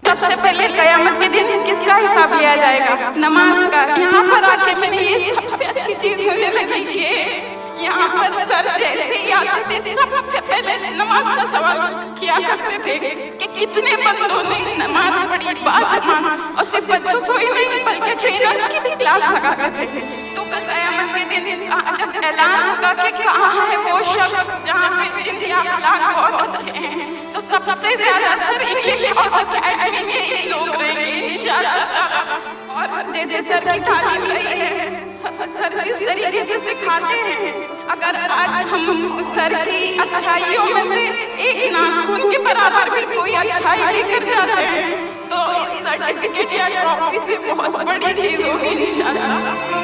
सबसे पहले कयामत के दिन किसका हिसाब लिया जाएगा? नमाज का। यहाँ पर आके मैंने ये सबसे अच्छी चीज मुझे लगी कि यहाँ पर सर जैसे ही आते थे सबसे पहले नमाज का सवाल किया करते थे कि कितने बंदों ने नमाज पढ़ी बाजमा, और सिर्फ बच्चों को ही नहीं बल्कि ट्रेनर्स की भी क्लास लगाते थे। तो कल कयामत के दिन जब ऐलान होगा कि कहाँ है वो शख्स जहाँ पे जिनके अखलाक बहुत अच्छे हैं, तो सबसे ज्यादा सर इंग्लिश हाउस एकेडमी के ही लोग रहेंगे इंशाअल्लाह। और जैसे सर की तालीम रही है, सर जिस तरीके से सिखाते हैं, अगर आज हम सर की अच्छाइयों में से एक नाखून के बराबर भी कोई अच्छाई लेकर जाते हैं तो इस सर्टिफिकेट या ट्रॉफी से बहुत बड़ी चीज होगी इंशाअल्लाह।